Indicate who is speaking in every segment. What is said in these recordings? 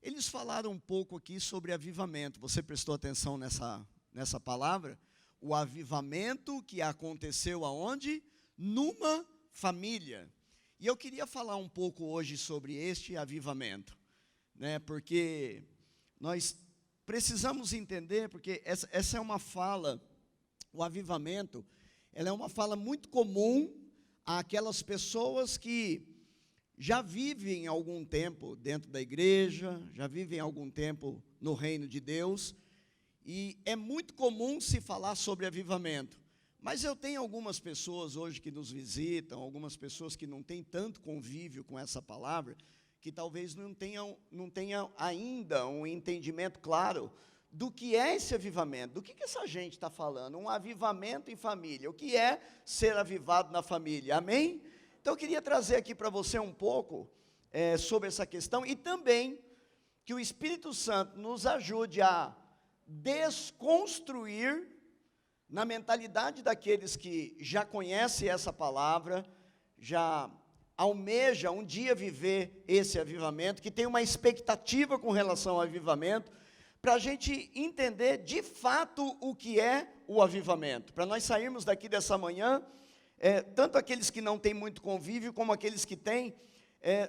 Speaker 1: Eles falaram um pouco aqui sobre avivamento. Você prestou atenção nessa palavra? O avivamento que aconteceu aonde? Numa família. E eu queria falar um pouco hoje sobre este avivamento, né? Porque nós precisamos entender, porque essa é uma fala, o avivamento, ela é uma fala muito comum àquelas pessoas que já vivem algum tempo dentro da igreja, já vivem algum tempo no reino de Deus, e é muito comum se falar sobre avivamento. Mas eu tenho algumas pessoas hoje que nos visitam, algumas pessoas que não têm tanto convívio com essa palavra, que talvez não tenham ainda um entendimento claro do que é esse avivamento, do que essa gente está falando, um avivamento em família, o que é ser avivado na família, amém? Então eu queria trazer aqui para você um pouco sobre essa questão, e também que o Espírito Santo nos ajude a desconstruir na mentalidade daqueles que já conhecem essa palavra, já almeja um dia viver esse avivamento, que tem uma expectativa com relação ao avivamento, para a gente entender de fato o que é o avivamento, para nós sairmos daqui dessa manhã, tanto aqueles que não têm muito convívio, como aqueles que têm,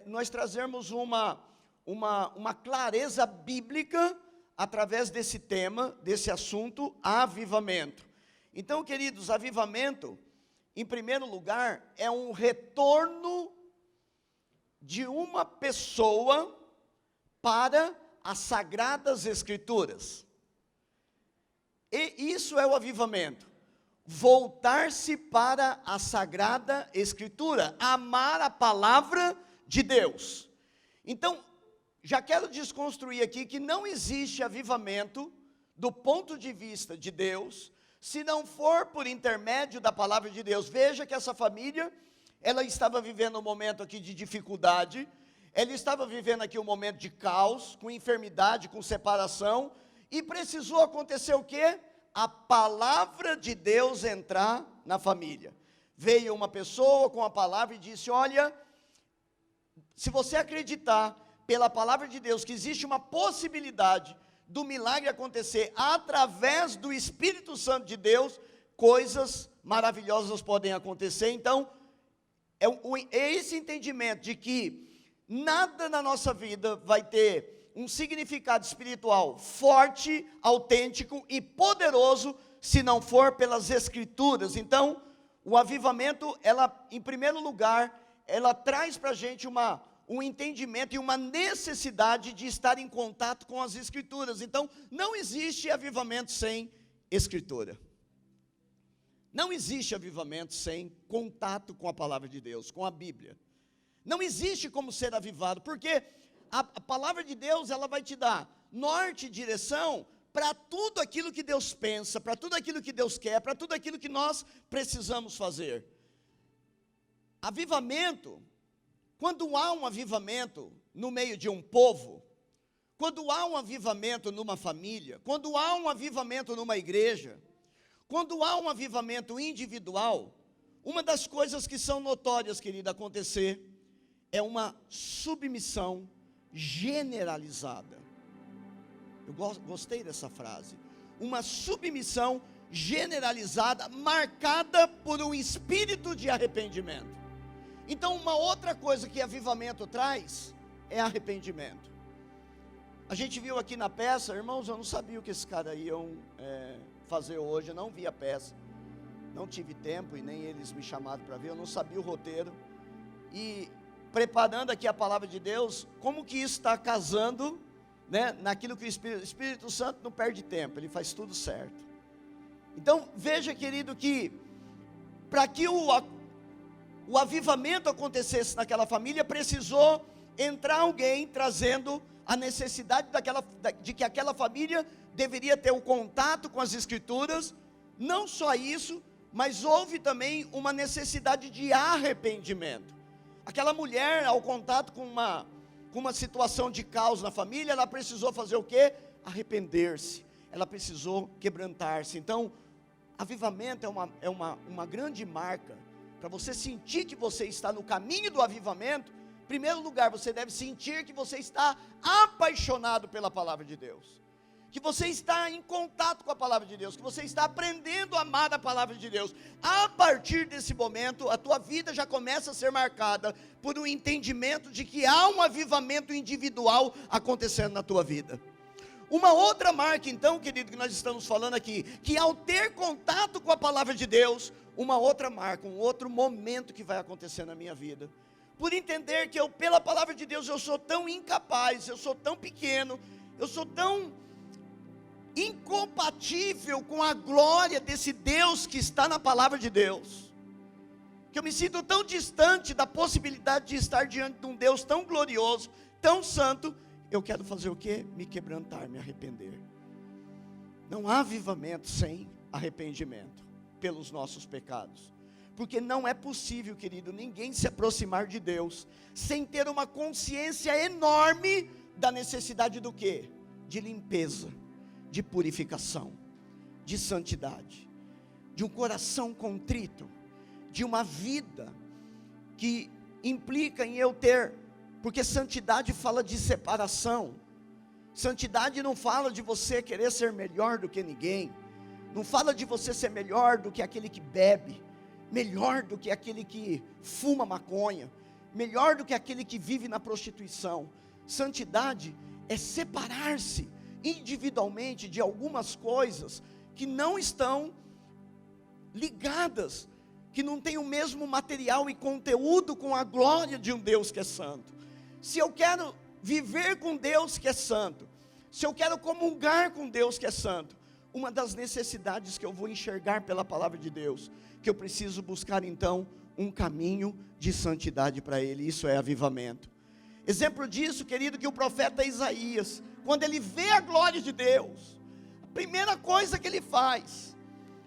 Speaker 1: nós trazermos uma clareza bíblica, através desse tema, desse assunto, avivamento. Então, queridos, avivamento, em primeiro lugar, é um retorno de uma pessoa para as Sagradas Escrituras. E isso é o avivamento. Voltar-se para a Sagrada Escritura, amar a palavra de Deus. Então, já quero desconstruir aqui que não existe avivamento, do ponto de vista de Deus, se não for por intermédio da palavra de Deus. Veja que essa família, ela estava vivendo um momento aqui de dificuldade, ela estava vivendo aqui um momento de caos, com enfermidade, com separação, e precisou acontecer o quê? A palavra de Deus entrar na família. Veio uma pessoa com a palavra e disse: olha, se você acreditar pela palavra de Deus que existe uma possibilidade do milagre acontecer através do Espírito Santo de Deus, coisas maravilhosas podem acontecer. Então, é esse entendimento de que nada na nossa vida vai ter um significado espiritual forte, autêntico e poderoso, se não for pelas Escrituras. Então, o avivamento, ela, em primeiro lugar, ela traz para a gente um entendimento e uma necessidade de estar em contato com as Escrituras. Então, não existe avivamento sem Escritura. Não existe avivamento sem contato com a palavra de Deus, com a Bíblia. Não existe como ser avivado, porque a palavra de Deus, ela vai te dar norte e direção para tudo aquilo que Deus pensa, para tudo aquilo que Deus quer, para tudo aquilo que nós precisamos fazer. Avivamento, quando há um avivamento no meio de um povo, quando há um avivamento numa família, quando há um avivamento numa igreja, quando há um avivamento individual, uma das coisas que são notórias, querida, acontecer, é uma submissão generalizada. Eu gostei dessa frase. Uma submissão generalizada, marcada por um espírito de arrependimento. Então, uma outra coisa que avivamento traz é arrependimento. A gente viu aqui na peça, irmãos, eu não sabia o que esses caras iam fazer hoje, eu não vi a peça, não tive tempo e nem eles me chamaram para ver, eu não sabia o roteiro. E preparando aqui a palavra de Deus, como que isso está casando, né, naquilo que o Espírito Santo não perde tempo, ele faz tudo certo. Então, veja, querido, que para que o avivamento acontecesse naquela família, precisou entrar alguém trazendo a necessidade de que aquela família deveria ter o contato com as Escrituras. Não só isso, mas houve também uma necessidade de arrependimento. Aquela mulher, ao contato com uma situação de caos na família, ela precisou fazer o quê? Arrepender-se, ela precisou quebrantar-se. Então, avivamento é uma grande marca, para você sentir que você está no caminho do avivamento, Em primeiro lugar, você deve sentir que você está apaixonado pela palavra de Deus, que você está em contato com a palavra de Deus, que você está aprendendo a amar a palavra de Deus. A partir desse momento, a tua vida já começa a ser marcada por um entendimento de que há um avivamento individual acontecendo na tua vida. Uma outra marca então, querido, que nós estamos falando aqui, que ao ter contato com a palavra de Deus, uma outra marca, um outro momento que vai acontecer na minha vida, por entender que pela palavra de Deus, eu sou tão incapaz, eu sou tão pequeno, eu sou tão incompatível com a glória desse Deus que está na palavra de Deus, que eu me sinto tão distante da possibilidade de estar diante de um Deus tão glorioso, tão santo. Eu quero fazer o quê? Me quebrantar, me arrepender. Não há avivamento sem arrependimento pelos nossos pecados, porque não é possível, querido, ninguém se aproximar de Deus sem ter uma consciência enorme da necessidade do quê? De limpeza, de purificação, de santidade, de um coração contrito, de uma vida que implica em eu ter, porque santidade fala de separação. Santidade não fala de você querer ser melhor do que ninguém, não fala de você ser melhor do que aquele que bebe, melhor do que aquele que fuma maconha, melhor do que aquele que vive na prostituição. Santidade é separar-se individualmente de algumas coisas que não estão ligadas, que não têm o mesmo material e conteúdo com a glória de um Deus que é santo. Se eu quero viver com Deus que é santo, se eu quero comungar com Deus que é santo, uma das necessidades que eu vou enxergar pela palavra de Deus, que eu preciso buscar então um caminho de santidade para Ele. Isso é avivamento. Exemplo disso, querido, que o profeta Isaías, quando ele vê a glória de Deus, a primeira coisa que ele faz,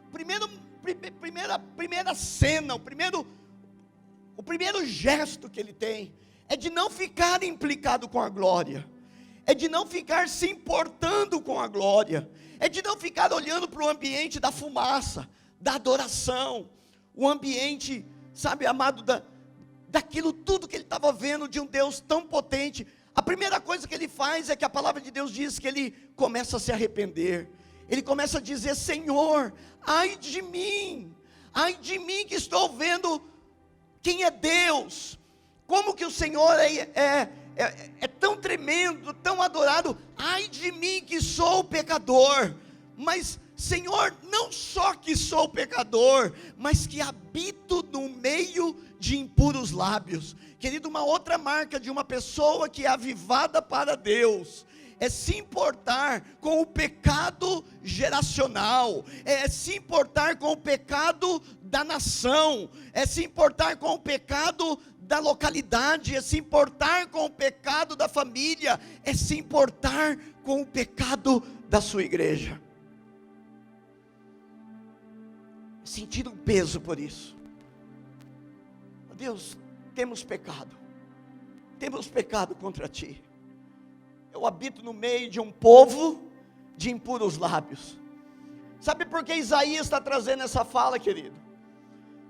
Speaker 1: primeira cena, o primeiro gesto que ele tem, é de não ficar implicado com a glória, é de não ficar se importando com a glória, é de não ficar olhando para o ambiente da fumaça, da adoração, o ambiente, sabe, amado, daquilo tudo que ele estava vendo de um Deus tão potente. A primeira coisa que ele faz é que a palavra de Deus diz que ele começa a se arrepender, ele começa a dizer: Senhor, ai de mim que estou vendo quem é Deus, como que o Senhor é tão tremendo, tão adorado. Ai de mim que sou pecador. Mas Senhor, não só que sou pecador, mas que habito no meio de impuros lábios. Querido, uma outra marca de uma pessoa que é avivada para Deus é se importar com o pecado geracional, é se importar com o pecado da nação, é se importar com o pecado da localidade, é se importar com o pecado da família, é se importar com o pecado da sua igreja. Sentir um peso por isso. Deus, temos pecado contra Ti. Eu habito no meio de um povo de impuros lábios. Sabe por que Isaías está trazendo essa fala, querido?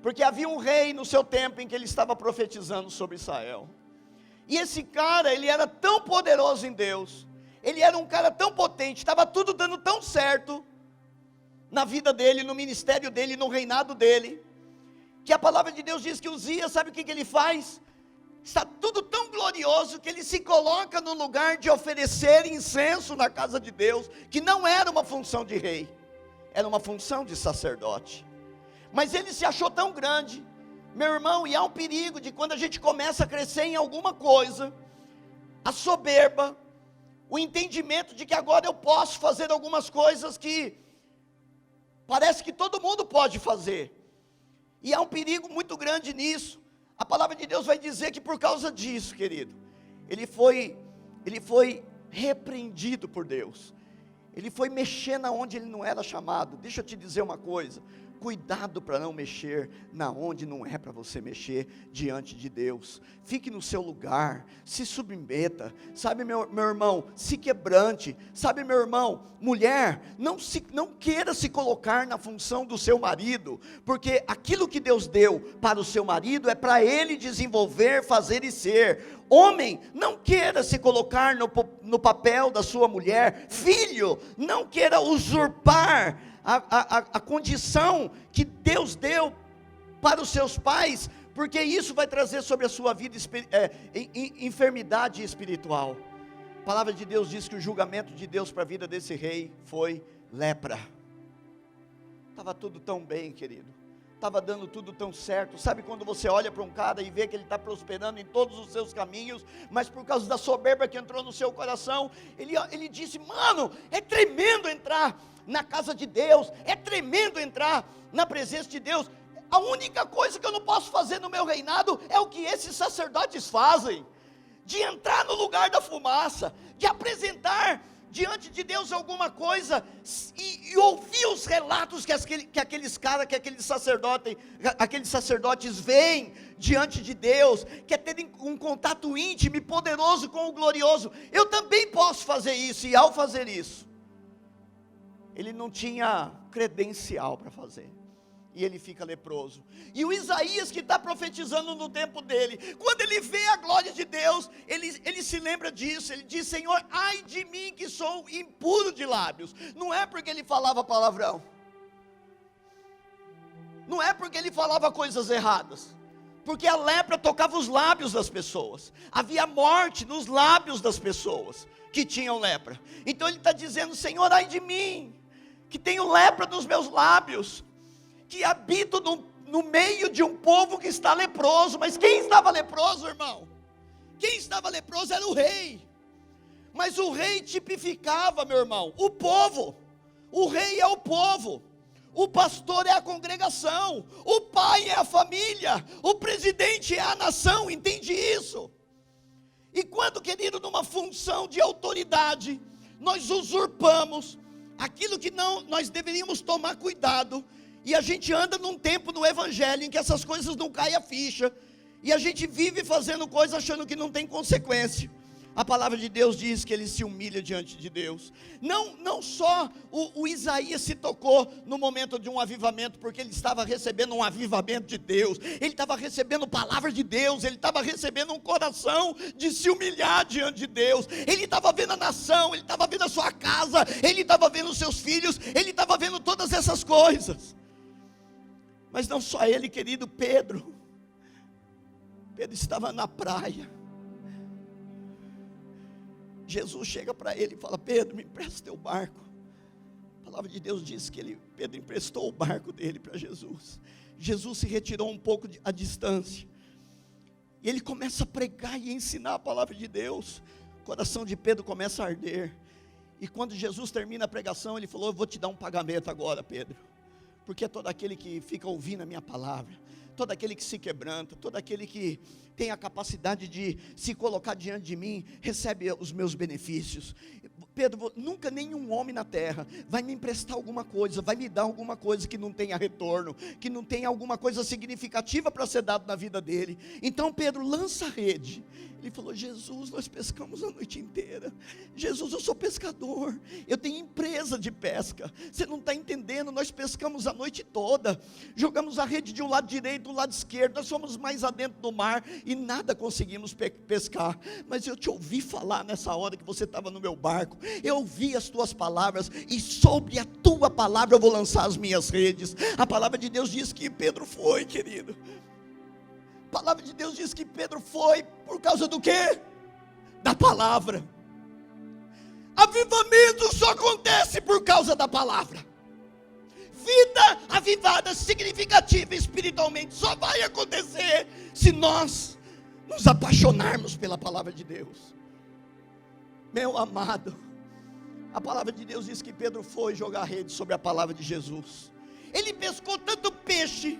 Speaker 1: Porque havia um rei no seu tempo em que ele estava profetizando sobre Israel. E esse cara, ele era tão poderoso em Deus, ele era um cara tão potente, estava tudo dando tão certo na vida dele, no ministério dele, no reinado dele, que a palavra de Deus diz que Uzias, sabe o que ele faz? Está tudo tão glorioso que ele se coloca no lugar de oferecer incenso na casa de Deus, que não era uma função de rei, era uma função de sacerdote. Mas ele se achou tão grande, meu irmão, e há um perigo de quando a gente começa a crescer em alguma coisa, a soberba, o entendimento de que agora eu posso fazer algumas coisas que parece que todo mundo pode fazer, e há um perigo muito grande nisso. A palavra de Deus vai dizer que por causa disso, querido, ele foi repreendido por Deus, ele foi mexendo onde ele não era chamado. Deixa eu te dizer uma coisa, cuidado para não mexer na onde não é para você mexer diante de Deus. Fique no seu lugar, se submeta, sabe, meu irmão, se quebrante, sabe, meu irmão, mulher, não queira se colocar na função do seu marido, porque aquilo que Deus deu para o seu marido é para ele desenvolver, fazer e ser. Homem, não queira se colocar no papel da sua mulher. Filho, não queira usurpar a condição que Deus deu para os seus pais, porque isso vai trazer sobre a sua vida enfermidade espiritual. A palavra de Deus diz que o julgamento de Deus para a vida desse rei foi lepra. Estava tudo tão bem, querido, estava dando tudo tão certo. Sabe quando você olha para um cara e vê que ele está prosperando em todos os seus caminhos, mas por causa da soberba que entrou no seu coração, ele disse: mano, é tremendo entrar na casa de Deus, é tremendo entrar na presença de Deus. A única coisa que eu não posso fazer no meu reinado é o que esses sacerdotes fazem, de entrar no lugar da fumaça, de apresentar diante de Deus alguma coisa, e ouvir os relatos que aqueles sacerdotes veem diante de Deus, que é terem um contato íntimo e poderoso com o glorioso. Eu também posso fazer isso, e ao fazer isso, ele não tinha credencial para fazer, e ele fica leproso. E o Isaías, que está profetizando no tempo dele, quando ele vê a glória de Deus, ele se lembra disso. Ele diz: Senhor, ai de mim que sou impuro de lábios. Não é porque ele falava palavrão, não é porque ele falava coisas erradas, porque a lepra tocava os lábios das pessoas, havia morte nos lábios das pessoas que tinham lepra. Então ele está dizendo: Senhor, ai de mim, que tenho lepra nos meus lábios, que habito no meio de um povo que está leproso. Mas quem estava leproso, irmão? Quem estava leproso era o rei. Mas o rei tipificava, meu irmão, o povo. O rei é o povo, o pastor é a congregação, o pai é a família, o presidente é a nação. Entende isso? E quando, querido, numa função de autoridade, nós usurpamos aquilo que nós deveríamos tomar cuidado, e a gente anda num tempo no evangelho em que essas coisas não caem a ficha, e a gente vive fazendo coisas achando que não tem consequência. A palavra de Deus diz que ele se humilha diante de Deus. Não só o Isaías se tocou no momento de um avivamento, porque ele estava recebendo um avivamento de Deus, ele estava recebendo palavra de Deus, ele estava recebendo um coração de se humilhar diante de Deus. Ele estava vendo a nação, ele estava vendo a sua casa, ele estava vendo os seus filhos, ele estava vendo todas essas coisas. Mas não só ele, querido. Pedro estava na praia. Jesus chega para ele e fala: Pedro, me empresta teu barco. A palavra de Deus diz que Pedro emprestou o barco dele para Jesus. Jesus se retirou um pouco à distância, e ele começa a pregar e ensinar a palavra de Deus. O coração de Pedro começa a arder, e quando Jesus termina a pregação, ele falou: eu vou te dar um pagamento agora, Pedro, porque todo aquele que fica ouvindo a minha palavra, todo aquele que se quebranta, todo aquele que tem a capacidade de se colocar diante de mim, recebe os meus benefícios. Pedro, nunca nenhum homem na terra vai me emprestar alguma coisa, vai me dar alguma coisa que não tenha retorno, que não tenha alguma coisa significativa para ser dado na vida dele. Então Pedro lança a rede. Ele falou: Jesus, nós pescamos a noite inteira. Jesus, eu sou pescador, eu tenho empresa de pesca. Você não está entendendo, nós pescamos a noite toda, jogamos a rede de um lado direito, do lado esquerdo, nós fomos mais adentro do mar e nada conseguimos pescar. Mas eu te ouvi falar nessa hora que você estava no meu barco, eu ouvi as tuas palavras, e sobre a tua palavra eu vou lançar as minhas redes. A palavra de Deus diz que Pedro foi, querido. A palavra de Deus diz que Pedro foi por causa do quê? Da palavra. Avivamento só acontece por causa da palavra. Vida avivada, significativa espiritualmente, só vai acontecer se nós nos apaixonarmos pela palavra de Deus. Meu amado, a palavra de Deus diz que Pedro foi jogar a rede sobre a palavra de Jesus. Ele pescou tanto peixe,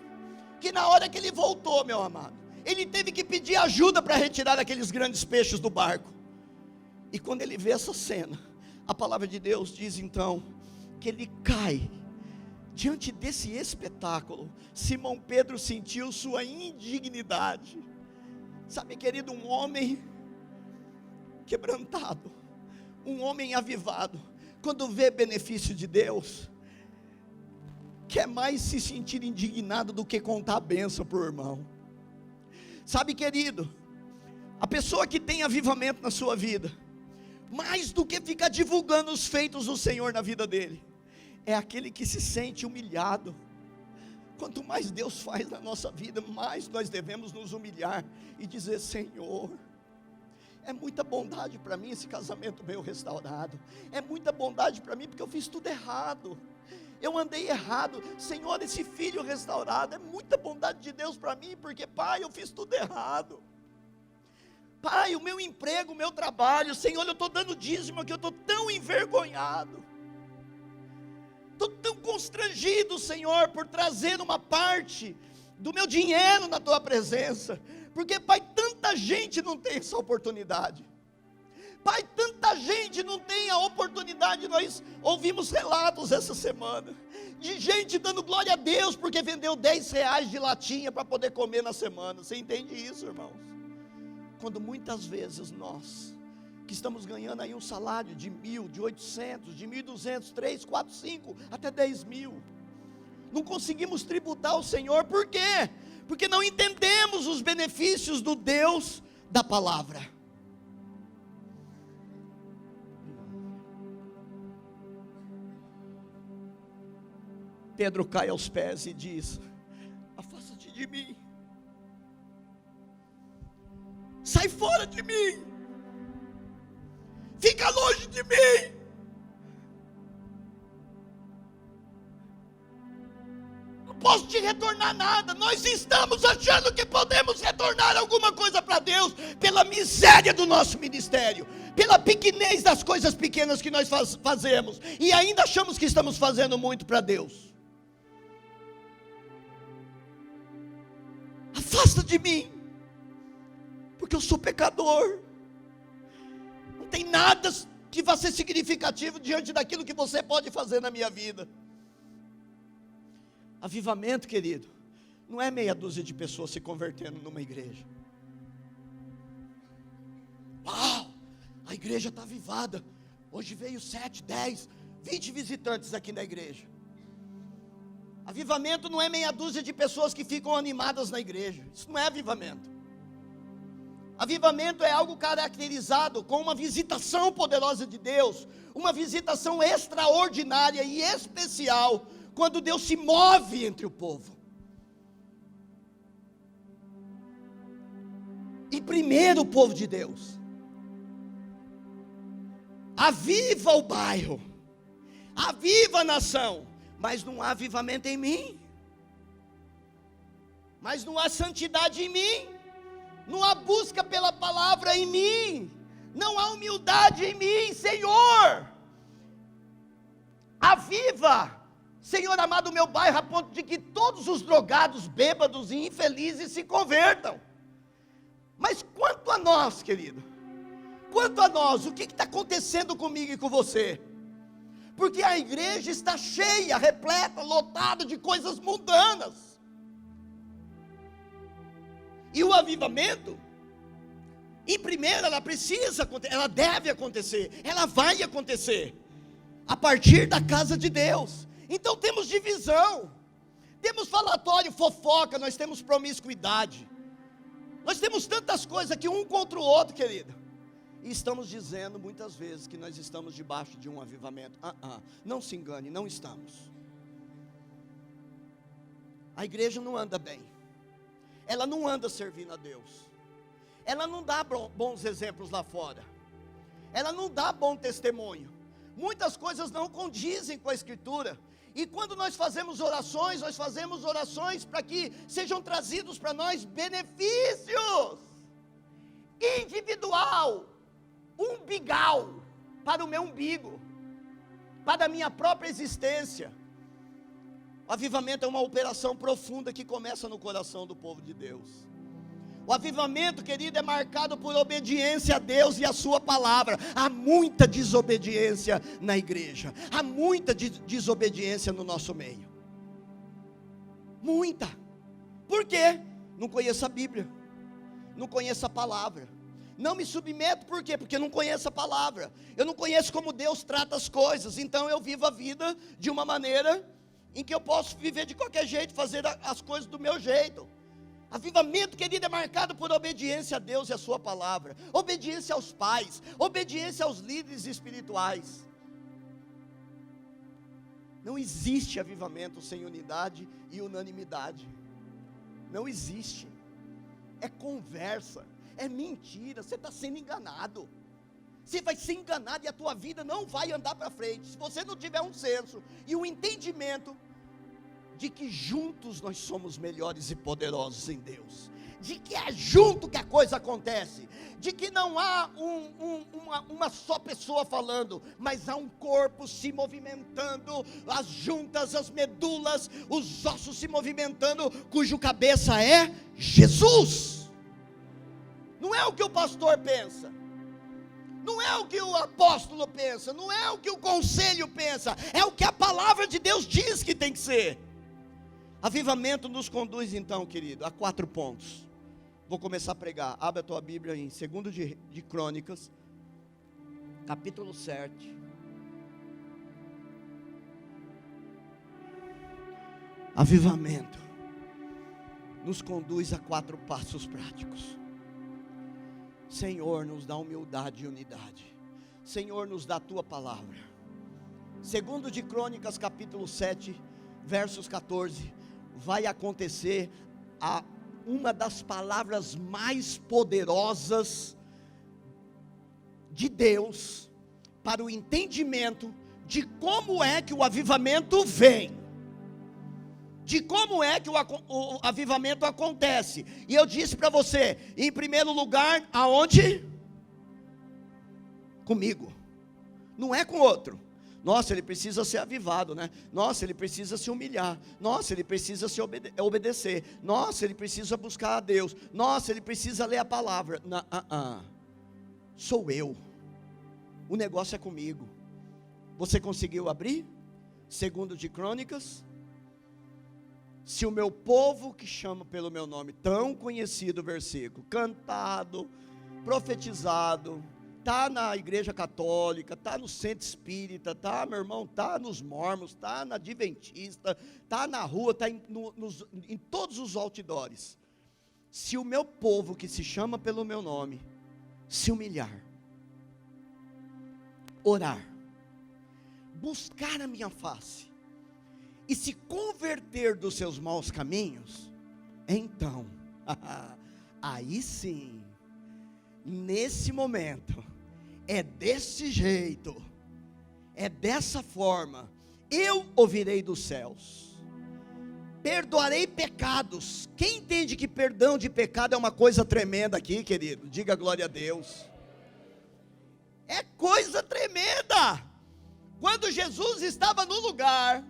Speaker 1: que na hora que ele voltou, meu amado, ele teve que pedir ajuda para retirar aqueles grandes peixes do barco. E quando ele vê essa cena, a palavra de Deus diz então, que ele cai Diante desse espetáculo, Simão Pedro sentiu sua indignidade. Sabe, querido, um homem quebrantado, um homem avivado, quando vê benefício de Deus, quer mais se sentir indignado do que contar a bênção para o irmão. Sabe, querido, a pessoa que tem avivamento na sua vida, mais do que ficar divulgando os feitos do Senhor na vida dele, é aquele que se sente humilhado. Quanto mais Deus faz na nossa vida, mais nós devemos nos humilhar e dizer: Senhor, é muita bondade para mim esse casamento meu restaurado, é muita bondade para mim porque eu fiz tudo errado, eu andei errado. Senhor, esse filho restaurado, é muita bondade de Deus para mim, porque Pai, eu fiz tudo errado. Pai, o meu emprego, o meu trabalho, Senhor, eu estou dando dízimo aqui, eu estou tão envergonhado, estou tão constrangido, Senhor, por trazer uma parte do meu dinheiro na Tua presença, porque Pai, tanta gente não tem essa oportunidade. Pai, tanta gente não tem a oportunidade. Nós ouvimos relatos essa semana, de gente dando glória a Deus, porque vendeu R$10 de latinha para poder comer na semana. Você entende isso, irmãos? Quando muitas vezes nós, que estamos ganhando aí um salário de 1.000, de 800, de 1.200, 3, 4, 5, até 10.000, não conseguimos tributar ao Senhor. Por quê? Porque não entendemos os benefícios do Deus da palavra. Pedro cai aos pés e diz: afasta-te de mim, sai fora de mim, fica longe de mim. Não posso te retornar nada. Nós estamos achando que podemos retornar alguma coisa para Deus pela miséria do nosso ministério, pela pequenez das coisas pequenas que nós fazemos, e ainda achamos que estamos fazendo muito para Deus. Afasta de mim, porque eu sou pecador. Não tem nada que vá ser significativo diante daquilo que você pode fazer na minha vida. Avivamento, querido, não é meia dúzia de pessoas se convertendo numa igreja. Uau, a igreja está avivada, hoje veio 7, 10, 20 visitantes aqui na igreja. Avivamento não é meia dúzia de pessoas que ficam animadas na igreja. Isso não é avivamento. Avivamento é algo caracterizado com uma visitação poderosa de Deus, uma visitação extraordinária e especial, quando Deus se move entre o povo. E primeiro o povo de Deus aviva o bairro, aviva a nação. Mas não há avivamento em mim, mas não há santidade em mim, não há busca pela palavra em mim, não há humildade em mim. Senhor, aviva, Senhor amado, o meu bairro, a ponto de que todos os drogados, bêbados e infelizes se convertam. Mas quanto a nós, querido, quanto a nós, o que está acontecendo comigo e com você? Porque a igreja está cheia, repleta, lotada de coisas mundanas. E o avivamento, em primeiro, ela deve acontecer, ela vai acontecer, a partir da casa de Deus. Então temos divisão, temos falatório, fofoca, nós temos promiscuidade, nós temos tantas coisas aqui, um contra o outro, querido. E estamos dizendo muitas vezes que nós estamos debaixo de um avivamento. Não se engane, não estamos. A igreja não anda bem, ela não anda servindo a Deus, ela não dá bons exemplos lá fora, ela não dá bom testemunho. Muitas coisas não condizem com a Escritura. E quando nós fazemos orações para que sejam trazidos para nós benefícios individual, umbigal, para o meu umbigo, para a minha própria existência. O avivamento é uma operação profunda que começa no coração do povo de Deus. O avivamento, querido, é marcado por obediência a Deus e a sua palavra. Há muita desobediência na igreja, há muita desobediência no nosso meio. Muita. Por quê? Não conheço a Bíblia, não conheço a palavra. Não me submeto, por quê? Porque eu não conheço a palavra. Eu não conheço como Deus trata as coisas. Então eu vivo a vida de uma maneira em que eu posso viver de qualquer jeito, fazer as coisas do meu jeito. Avivamento, querido, é marcado por obediência a Deus e a sua palavra, obediência aos pais, obediência aos líderes espirituais. Não existe avivamento sem unidade e unanimidade. Não existe. É conversa, é mentira, você está sendo enganado. Você vai ser enganado e a tua vida não vai andar para frente, se você não tiver um senso e um entendimento de que juntos nós somos melhores e poderosos em Deus, de que é junto que a coisa acontece, de que não há uma só pessoa falando, mas há um corpo se movimentando, as juntas, as medulas, os ossos se movimentando, cujo cabeça é Jesus. Não é o que o pastor pensa, não é o que o apóstolo pensa, não é o que o conselho pensa, é o que a palavra de Deus diz que tem que ser. Avivamento nos conduz então, querido, a 4 pontos. Vou começar a pregar. Abre a tua Bíblia em 2 de Crônicas, capítulo 7. Avivamento nos conduz a 4 passos práticos. Senhor, nos dá humildade e unidade. Senhor, nos dá a tua palavra. 2 de Crônicas, capítulo 7, versos 14. Vai acontecer uma das palavras mais poderosas de Deus para o entendimento de como é que o avivamento vem, de como é que o avivamento acontece. E eu disse para você, em primeiro lugar, aonde? Comigo, não é com outro. Nossa, ele precisa ser avivado, né? Nossa, ele precisa se humilhar. Nossa, ele precisa se obedecer. Nossa, ele precisa buscar a Deus. Nossa, ele precisa ler a palavra. Sou eu. O negócio é comigo. Você conseguiu abrir? 2 de Crônicas. Se o meu povo que chama pelo meu nome, tão conhecido versículo, cantado, profetizado, está na igreja católica, está no centro espírita, está, meu irmão, está nos mormons, está na adventista, está na rua, está em todos os outdoors. Se o meu povo que se chama pelo meu nome, se humilhar, orar, buscar a minha face, e se converter dos seus maus caminhos, então, aí sim, nesse momento, é desse jeito, é dessa forma, eu ouvirei dos céus, perdoarei pecados. Quem entende que perdão de pecado é uma coisa tremenda aqui, querido? Diga glória a Deus. É coisa tremenda. Quando Jesus estava no lugar,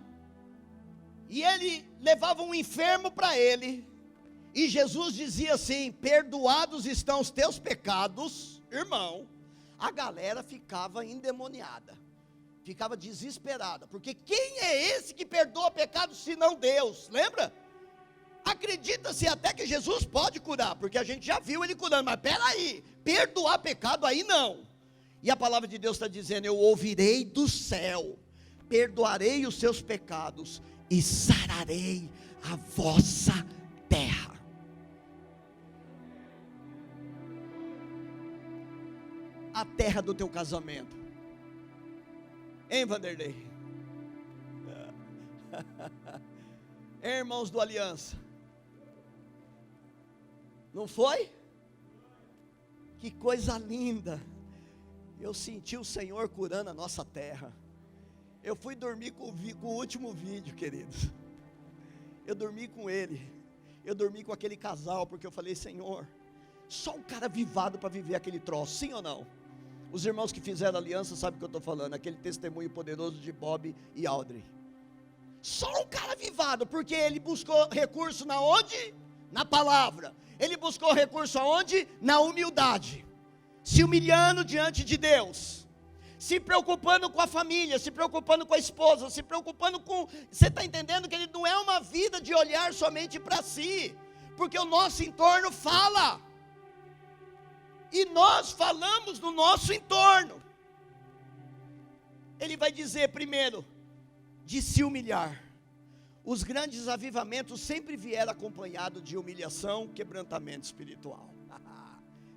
Speaker 1: e ele levava um enfermo para ele, e Jesus dizia assim: perdoados estão os teus pecados, irmão, a galera ficava endemoniada, ficava desesperada, porque quem é esse que perdoa pecados senão Deus? Lembra? Acredita-se até que Jesus pode curar, porque a gente já viu ele curando, mas peraí, perdoar pecado aí não. E a palavra de Deus está dizendo: eu ouvirei do céu, perdoarei os seus pecados e sararei a vossa terra. A terra do teu casamento, hein, Vanderlei? Irmãos do Aliança, não foi? Que coisa linda. Eu senti o Senhor curando a nossa terra. Eu fui dormir com o último vídeo, queridos. Eu dormi com ele. Eu dormi com aquele casal, porque eu falei: Senhor, só um cara avivado para viver aquele troço, sim ou não? Os irmãos que fizeram aliança sabem o que eu estou falando, aquele testemunho poderoso de Bob e Audrey. Só um cara avivado, porque ele buscou recurso na onde? Na palavra. Ele buscou recurso aonde? Na humildade, se humilhando diante de Deus, se preocupando com a família, se preocupando com a esposa, se preocupando com... Você está entendendo que ele não é uma vida de olhar somente para si, porque o nosso entorno fala, e nós falamos no nosso entorno. Ele vai dizer primeiro, de se humilhar. Os grandes avivamentos sempre vieram acompanhados de humilhação, quebrantamento espiritual.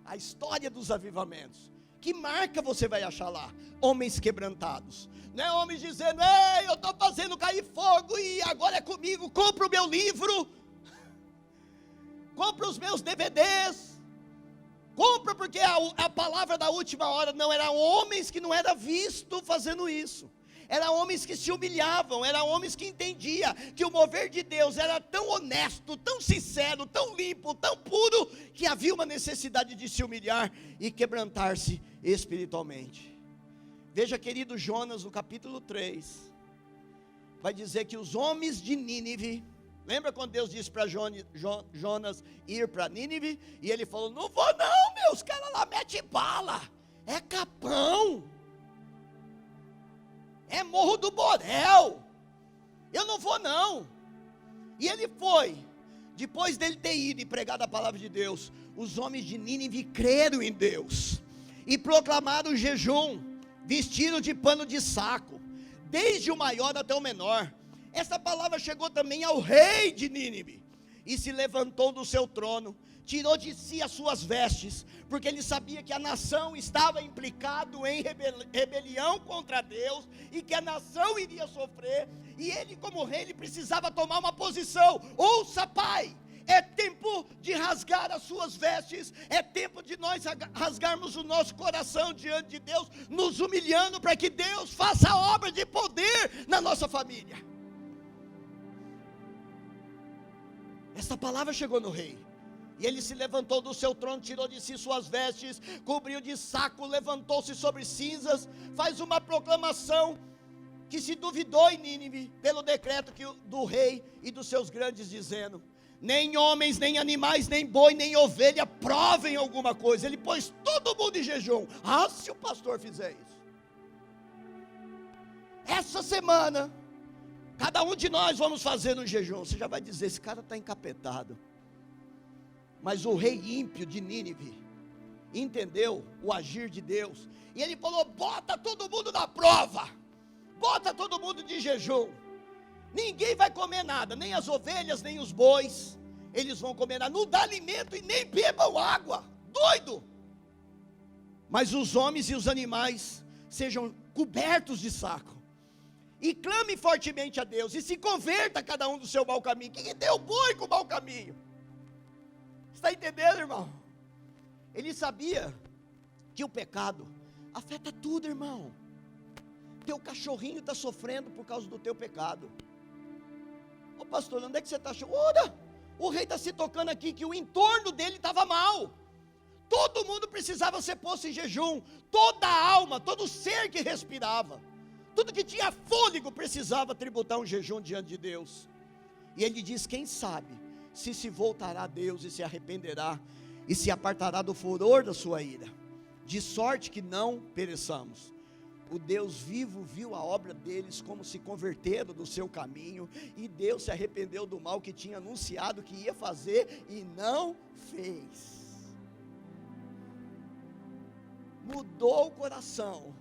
Speaker 1: A história dos avivamentos. Que marca você vai achar lá? Homens quebrantados. Não é homens dizendo, ei, eu estou fazendo cair fogo e agora é comigo, compra o meu livro, compra os meus DVDs, compra porque a palavra da última hora. Não, eram homens que não era visto fazendo isso. Eram homens que se humilhavam, eram homens que entendiam que o mover de Deus era tão honesto, tão sincero, tão limpo, tão puro, que havia uma necessidade de se humilhar e quebrantar-se espiritualmente. Veja, querido, Jonas, no capítulo 3, vai dizer que os homens de Nínive, lembra quando Deus disse para Jonas ir para Nínive? E ele falou, não vou não, meus caras lá metem bala, é capão, é Morro do Borel, eu não vou não. E ele foi. Depois dele ter ido e pregado a palavra de Deus, os homens de Nínive creram em Deus e proclamaram jejum, vestiram de pano de saco, desde o maior até o menor. Essa palavra chegou também ao rei de Nínive, e se levantou do seu trono, tirou de si as suas vestes, porque ele sabia que a nação estava implicado em rebelião contra Deus, e que a nação iria sofrer, e ele como rei, ele precisava tomar uma posição. Ouça, pai, é tempo de rasgar as suas vestes, é tempo de nós rasgarmos o nosso coração diante de Deus, nos humilhando para que Deus faça a obra de poder na nossa família. Essa palavra chegou no rei, e ele se levantou do seu trono, tirou de si suas vestes, cobriu de saco, levantou-se sobre cinzas, faz uma proclamação, que se duvidou em Nínive, pelo decreto do rei e dos seus grandes, dizendo, nem homens, nem animais, nem boi, nem ovelha, provem alguma coisa. Ele pôs todo mundo em jejum. Ah, se o pastor fizer isso. Essa semana, cada um de nós vamos fazer um jejum. Você já vai dizer, esse cara está encapetado. Mas o rei ímpio de Nínive entendeu o agir de Deus, e ele falou, bota todo mundo na prova, bota todo mundo de jejum, ninguém vai comer nada, nem as ovelhas, nem os bois, eles vão comer nada, não dá alimento e nem bebam água, doido, mas os homens e os animais sejam cobertos de saco, e clame fortemente a Deus, e se converta cada um do seu mau caminho. Quem deu boi com o mau caminho? Está entendendo, irmão? Ele sabia que o pecado afeta tudo, irmão. Teu cachorrinho está sofrendo por causa do teu pecado. Ô pastor, onde é que você está achando? Ora, o rei está se tocando aqui que o entorno dele estava mal. Todo mundo precisava ser posto em jejum. Toda a alma, todo ser que respirava, tudo que tinha fôlego precisava tributar um jejum diante de Deus. E ele diz, quem sabe se voltará a Deus e se arrependerá e se apartará do furor da sua ira, de sorte que não pereçamos. O Deus vivo viu a obra deles, como se converteram do seu caminho, e Deus se arrependeu do mal que tinha anunciado que ia fazer e não fez. Mudou o coração,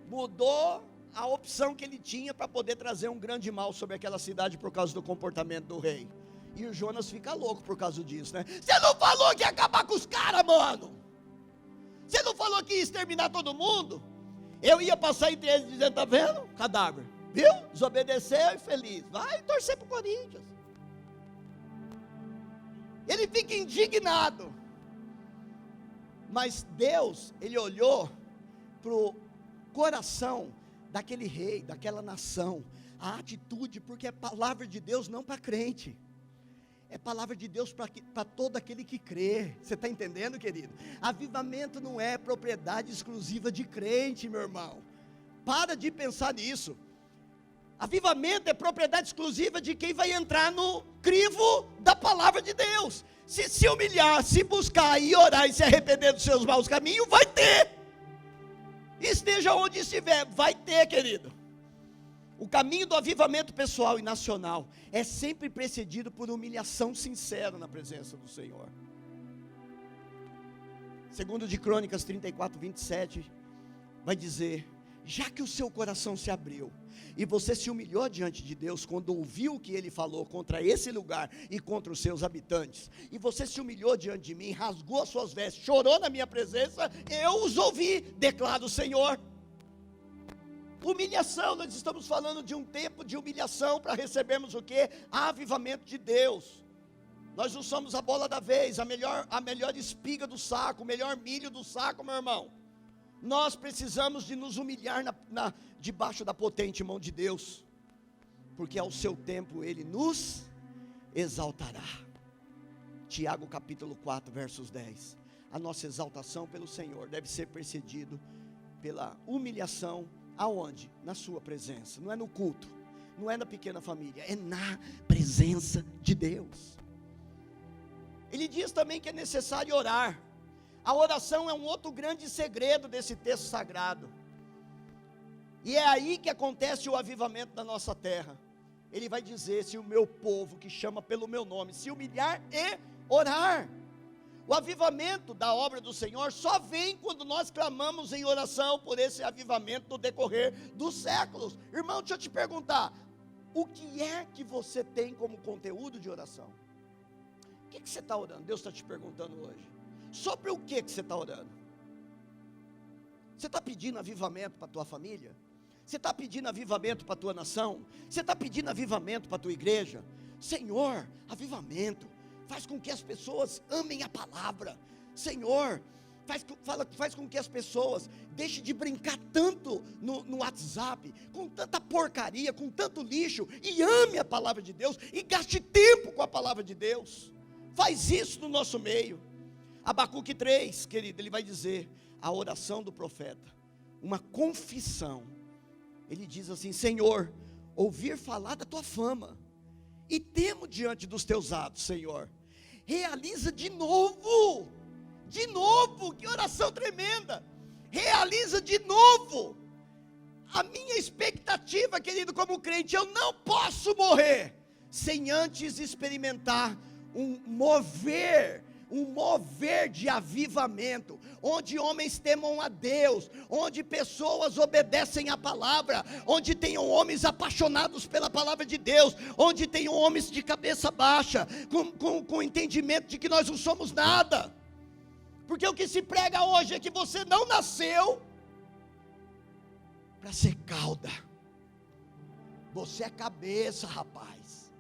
Speaker 1: mudou a opção que ele tinha para poder trazer um grande mal sobre aquela cidade por causa do comportamento do rei. E o Jonas fica louco por causa disso, né? Você não falou que ia acabar com os caras, mano? Você não falou que ia exterminar todo mundo? Eu ia passar entre eles dizendo, tá vendo? Cadáver, viu? Desobedeceu e feliz. Vai torcer pro Corinthians. Ele fica indignado. Mas Deus, ele olhou pro coração daquele rei, daquela nação, a atitude, porque é palavra de Deus não para crente, é palavra de Deus para todo aquele que crê. Você está entendendo, querido? Avivamento não é propriedade exclusiva de crente, meu irmão. Para de pensar nisso. Avivamento é propriedade exclusiva de quem vai entrar no crivo da palavra de Deus. Se humilhar, se buscar e orar e se arrepender dos seus maus caminhos, vai ter. Esteja onde estiver, vai ter, querido. O caminho do avivamento pessoal e nacional é sempre precedido por humilhação sincera na presença do Senhor. Segundo de Crônicas 34, 27, vai dizer: já que o seu coração se abriu, e você se humilhou diante de Deus, quando ouviu o que Ele falou contra esse lugar, e contra os seus habitantes, e você se humilhou diante de mim, rasgou as suas vestes, chorou na minha presença, eu os ouvi, declara o Senhor. Humilhação, nós estamos falando de um tempo de humilhação, para recebermos o que? Avivamento de Deus. Nós não somos a bola da vez, a melhor espiga do saco, o melhor milho do saco, meu irmão. Nós precisamos de nos humilhar debaixo da potente mão de Deus, porque ao seu tempo Ele nos exaltará. Tiago capítulo 4, versos 10. A nossa exaltação pelo Senhor deve ser precedido pela humilhação. Aonde? Na sua presença. Não é no culto, não é na pequena família, é na presença de Deus. Ele diz também que é necessário orar. A oração é um outro grande segredo desse texto sagrado. E é aí que acontece o avivamento da nossa terra. Ele vai dizer: se o meu povo, que chama pelo meu nome, se humilhar e orar. O avivamento da obra do Senhor só vem quando nós clamamos em oração por esse avivamento no decorrer dos séculos. Irmão, deixa eu te perguntar: o que é que você tem como conteúdo de oração? O que você está orando? Deus está te perguntando hoje. Sobre o que você está orando? Você está pedindo avivamento para a tua família? Você está pedindo avivamento para a tua nação? Você está pedindo avivamento para a tua igreja? Senhor, avivamento, faz com que as pessoas amem a palavra. Senhor, faz com que as pessoas deixem de brincar tanto no WhatsApp, com tanta porcaria, com tanto lixo, e ame a palavra de Deus, e gaste tempo com a palavra de Deus. Faz isso no nosso meio. Abacuque 3, querido, ele vai dizer a oração do profeta, uma confissão. Ele diz assim: Senhor, ouvir falar da tua fama, e temo diante dos teus atos, Senhor. Realiza de novo, que oração tremenda. Realiza de novo. A minha expectativa, querido, como crente, eu não posso morrer sem antes experimentar um mover de avivamento, onde homens temam a Deus, onde pessoas obedecem a palavra, onde tenham homens apaixonados pela palavra de Deus, onde tenham homens de cabeça baixa, com o entendimento de que nós não somos nada, porque o que se prega hoje é que você não nasceu para ser cauda, você é cabeça, rapaz.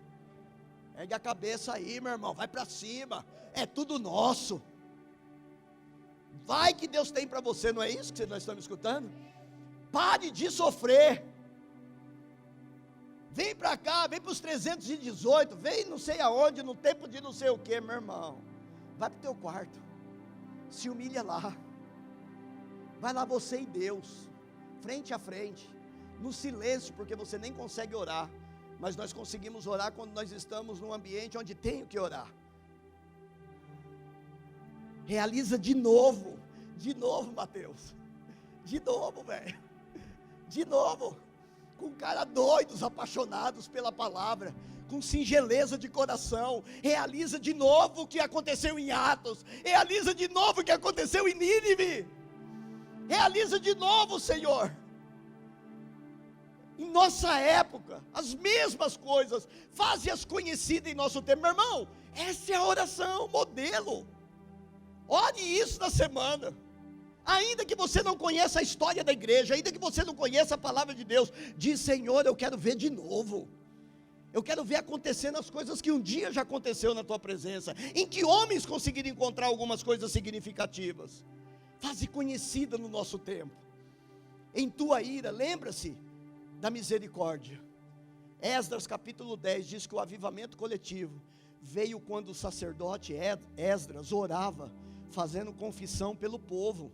Speaker 1: Ergue a cabeça aí, meu irmão, vai para cima, é tudo nosso. Vai que Deus tem para você, não é isso que nós estamos escutando? Pare de sofrer. Vem para cá, vem para os 318, vem não sei aonde, no tempo de não sei o que, meu irmão. Vai para o teu quarto, se humilha lá. Vai lá você e Deus, frente a frente, no silêncio, porque você nem consegue orar. Mas nós conseguimos orar quando nós estamos num ambiente onde tem que orar. Realiza de novo, Mateus, de novo, velho, de novo, com cara doidos, apaixonados pela palavra, com singeleza de coração. Realiza de novo o que aconteceu em Atos, realiza de novo o que aconteceu em Nínive, realiza de novo, Senhor. Em nossa época, as mesmas coisas, faze-as conhecidas em nosso tempo. Meu irmão, essa é a oração, modelo. Ore isso na semana. Ainda que você não conheça a história da igreja, ainda que você não conheça a palavra de Deus, diz: Senhor, eu quero ver de novo. Eu quero ver acontecendo as coisas que um dia já aconteceu na tua presença, em que homens conseguiram encontrar algumas coisas significativas. Faze conhecida no nosso tempo. Em tua ira, lembra-se da misericórdia. Esdras capítulo 10 diz que o avivamento coletivo veio quando o sacerdote Esdras orava, fazendo confissão pelo povo.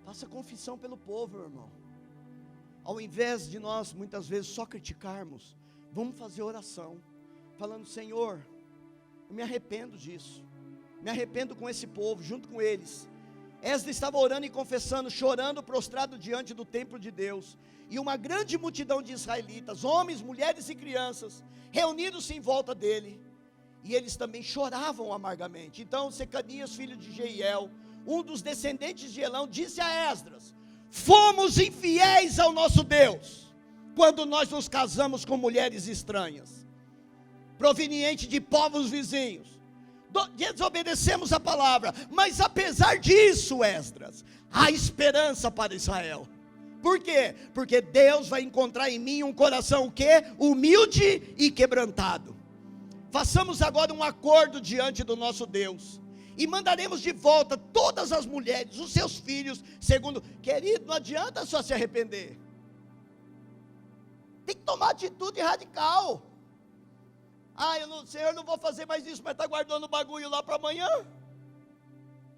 Speaker 1: Faça confissão pelo povo, meu irmão. Ao invés de nós muitas vezes só criticarmos, vamos fazer oração, falando: Senhor, eu me arrependo disso, me arrependo com esse povo, junto com eles. Esdras estava orando e confessando, chorando, prostrado diante do templo de Deus. E uma grande multidão de israelitas, homens, mulheres e crianças, reunidos-se em volta dele. E eles também choravam amargamente. Então Secanias, filho de Jeiel, um dos descendentes de Elão, disse a Esdras: fomos infiéis ao nosso Deus, quando nós nos casamos com mulheres estranhas, provenientes de povos vizinhos. Desobedecemos a palavra, mas apesar disso, Esdras, há esperança para Israel. Por quê? Porque Deus vai encontrar em mim um coração o quê? Humilde e quebrantado. Façamos agora um acordo diante do nosso Deus, e mandaremos de volta todas as mulheres, os seus filhos, segundo. Querido, não adianta só se arrepender, tem que tomar atitude radical. Senhor, não vou fazer mais isso, mas está guardando o bagulho lá para amanhã.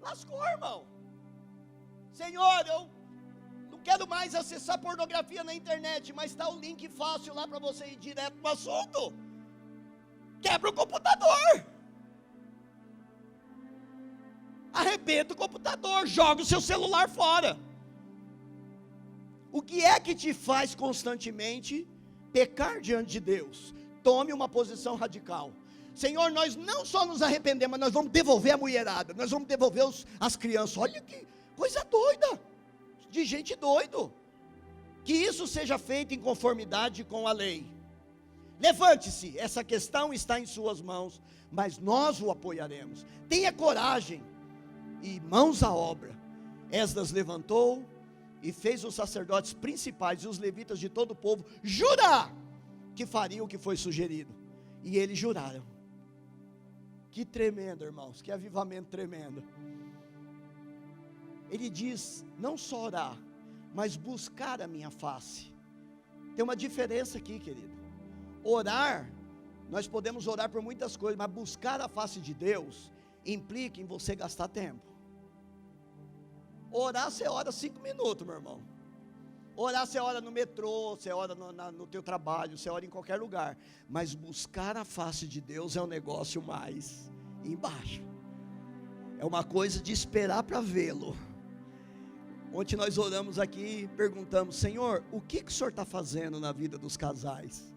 Speaker 1: Lascou, irmão. Senhor, eu não quero mais acessar pornografia na internet, mas está o link fácil lá para você ir direto no assunto. Quebra o computador, arrebenta o computador, joga o seu celular fora. O que é que te faz constantemente pecar diante de Deus? Tome uma posição radical. Senhor, nós não só nos arrependemos, mas nós vamos devolver a mulherada, nós vamos devolver as crianças. Olha que coisa doida, de gente doido. Que isso seja feito em conformidade com a lei. Levante-se, essa questão está em suas mãos, mas nós o apoiaremos. Tenha coragem e mãos à obra. Esdras levantou e fez os sacerdotes principais e os levitas de todo o povo jurar que fariam o que foi sugerido. E eles juraram. Que tremendo, irmãos, que avivamento tremendo. Ele diz, não só orar, mas buscar a minha face. Tem uma diferença aqui, querido. Orar, nós podemos orar por muitas coisas, mas buscar a face de Deus implica em você gastar tempo. Orar, você ora 5 minutos, meu irmão. Orar, você ora no metrô, você ora no teu trabalho, você ora em qualquer lugar. Mas buscar a face de Deus é um negócio mais embaixo. É uma coisa de esperar para vê-lo. Ontem nós oramos aqui, perguntamos: Senhor, o que o Senhor está fazendo na vida dos casais?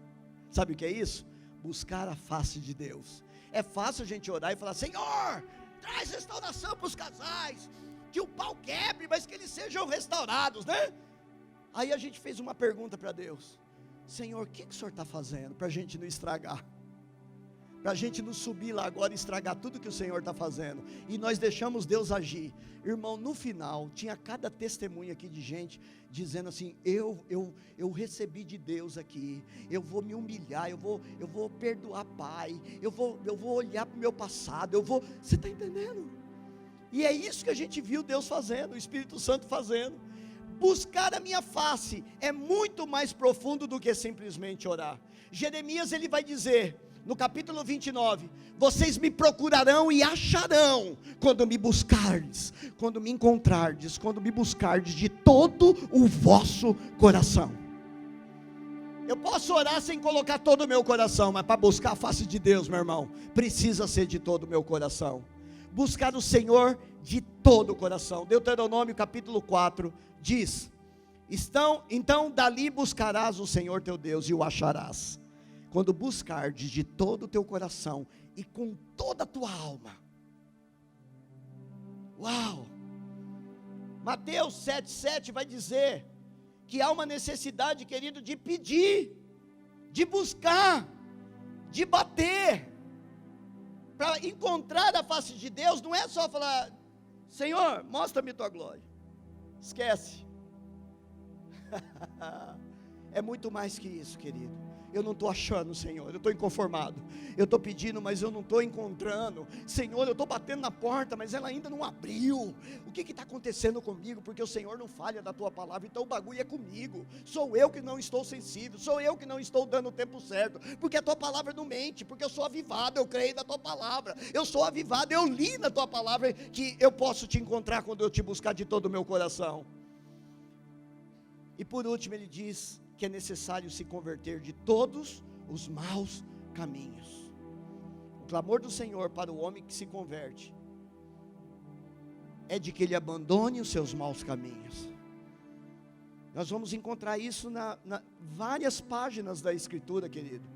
Speaker 1: Sabe o que é isso? Buscar a face de Deus. É fácil a gente orar e falar: Senhor, traz restauração para os casais, que o pau quebre, mas que eles sejam restaurados, né? Aí a gente fez uma pergunta para Deus: Senhor, o que o Senhor está fazendo para a gente não estragar? Para a gente não subir lá agora e estragar tudo que o Senhor está fazendo. E nós deixamos Deus agir. Irmão, no final, tinha cada testemunho aqui de gente dizendo assim: eu recebi de Deus aqui, eu vou me humilhar, eu vou perdoar pai, eu vou olhar para o meu passado, você está entendendo? E é isso que a gente viu Deus fazendo, o Espírito Santo fazendo. Buscar a minha face é muito mais profundo do que simplesmente orar. Jeremias, ele vai dizer, no capítulo 29, vocês me procurarão e acharão, quando me buscardes, quando me encontrardes, quando me buscardes de todo o vosso coração. Eu posso orar sem colocar todo o meu coração, mas para buscar a face de Deus, meu irmão, precisa ser de todo o meu coração. Buscar o Senhor de todo o coração. Deuteronômio capítulo 4 diz: então dali buscarás o Senhor teu Deus e o acharás, quando buscardes de todo o teu coração e com toda a tua alma. Uau! Mateus 7,7 vai dizer que há uma necessidade, querido, de pedir, de buscar, de bater. Para encontrar a face de Deus, não é só falar: Senhor, mostra-me tua glória. Esquece. É muito mais que isso, querido. Eu não estou achando, Senhor, eu estou inconformado. Eu estou pedindo, mas eu não estou encontrando. Senhor, eu estou batendo na porta, mas ela ainda não abriu. O que está acontecendo comigo? Porque o Senhor não falha da tua palavra, então o bagulho é comigo. Sou eu que não estou sensível, sou eu que não estou dando o tempo certo, porque a tua palavra não mente, porque eu sou avivado, eu creio na tua palavra. Eu sou avivado, eu li na tua palavra que eu posso te encontrar quando eu te buscar de todo o meu coração. E por último ele diz que é necessário se converter de todos os maus caminhos. O clamor do Senhor para o homem que se converte é de que ele abandone os seus maus caminhos. Nós vamos encontrar isso na várias páginas da Escritura, querido.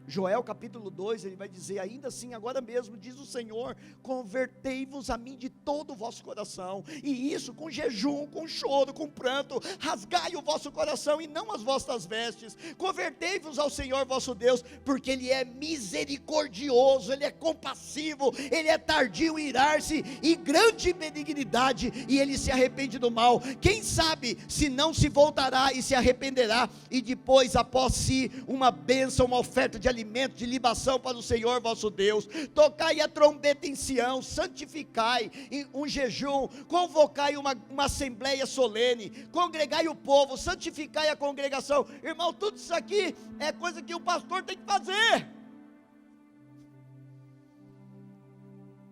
Speaker 1: Joel capítulo 2, ele vai dizer: ainda assim, agora mesmo, diz o Senhor, convertei-vos a mim de todo o vosso coração, e isso com jejum, com choro, com pranto, rasgai o vosso coração e não as vossas vestes, convertei-vos ao Senhor vosso Deus, porque Ele é misericordioso, Ele é compassivo, Ele é tardio em irar-se, e grande benignidade, e Ele se arrepende do mal. Quem sabe se não se voltará e se arrependerá, e depois após si uma bênção, uma oferta de alimento, de libação para o Senhor vosso Deus. Tocai a trombeta em Sião, santificai um jejum, convocai uma assembleia solene, congregai o povo, santificai a congregação. Irmão, tudo isso aqui é coisa que o pastor tem que fazer,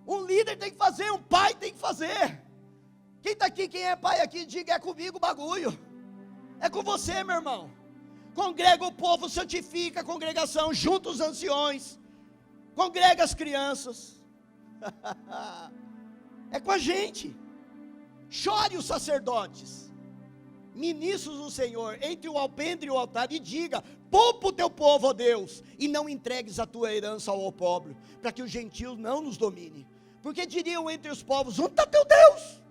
Speaker 1: um líder tem que fazer, um pai tem que fazer. Quem está aqui, quem é pai aqui, diga: é comigo o bagulho, é com você, meu irmão. Congrega o povo, santifica a congregação, junta os anciões, congrega as crianças, é com a gente. Chore os sacerdotes, ministros do Senhor, entre o alpendre e o altar, e diga: poupa o teu povo, ó Deus, e não entregues a tua herança ao opróbrio, para que os gentios não nos domine. Porque diriam entre os povos: onde está teu Deus?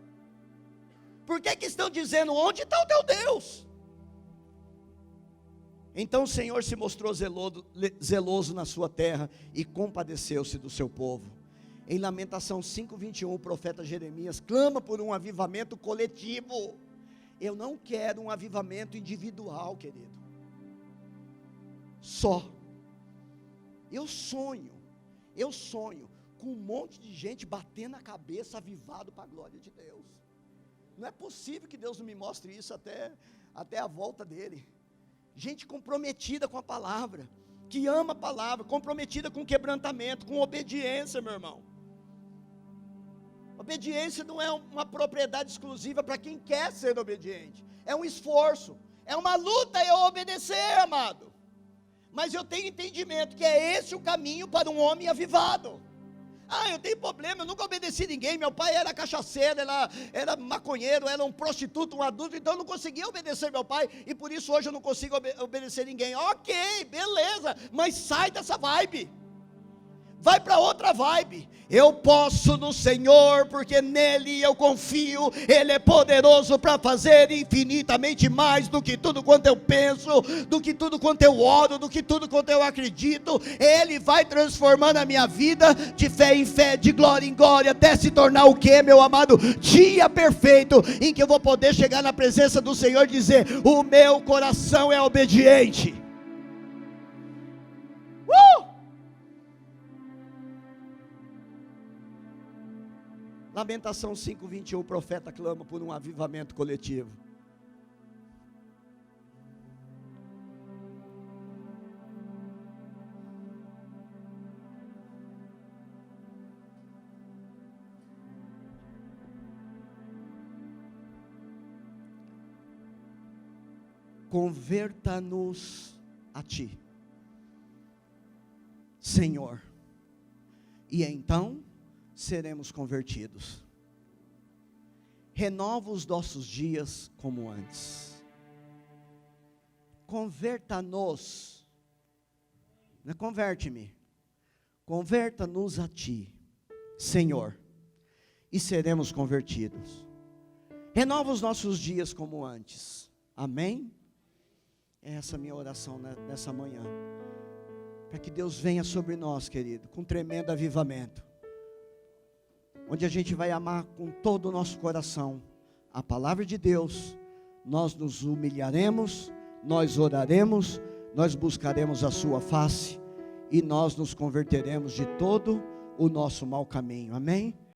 Speaker 1: Por que estão dizendo: onde está o teu Deus? Então o Senhor se mostrou zeloso na sua terra e compadeceu-se do seu povo. Em Lamentação 5:21, o profeta Jeremias clama por um avivamento coletivo. Eu não quero um avivamento individual, querido. Só. Eu sonho com um monte de gente batendo a cabeça, avivado para a glória de Deus. Não é possível que Deus não me mostre isso até a volta dele. Gente comprometida com a palavra, que ama a palavra, comprometida com quebrantamento, com obediência, meu irmão. Obediência não é uma propriedade exclusiva para quem quer ser obediente, é um esforço, é uma luta eu obedecer, amado. Mas eu tenho entendimento que é esse o caminho para um homem avivado. Eu tenho problema, eu nunca obedeci ninguém, meu pai era cachaceiro, era maconheiro, era um prostituto, um adulto, então eu não conseguia obedecer meu pai, e por isso hoje eu não consigo obedecer ninguém. Ok, beleza, mas sai dessa vibe, vai para outra vibe. Eu posso no Senhor, porque nele eu confio, Ele é poderoso para fazer infinitamente mais do que tudo quanto eu penso, do que tudo quanto eu oro, do que tudo quanto eu acredito. Ele vai transformando a minha vida de fé em fé, de glória em glória, até se tornar o que, meu amado? Dia perfeito, em que eu vou poder chegar na presença do Senhor e dizer: o meu coração é obediente. Lamentação 5:21, o profeta clama por um avivamento coletivo. Converta-nos a Ti, Senhor, e então seremos convertidos. Renova os nossos dias como antes. Converta-nos, não converte-me, converta-nos a Ti, Senhor, e seremos convertidos. Renova os nossos dias como antes. Amém? Essa é a minha oração nessa manhã, para que Deus venha sobre nós, querido, com tremendo avivamento, onde a gente vai amar com todo o nosso coração a palavra de Deus. Nós nos humilharemos, nós oraremos, nós buscaremos a sua face, e nós nos converteremos de todo o nosso mau caminho. Amém?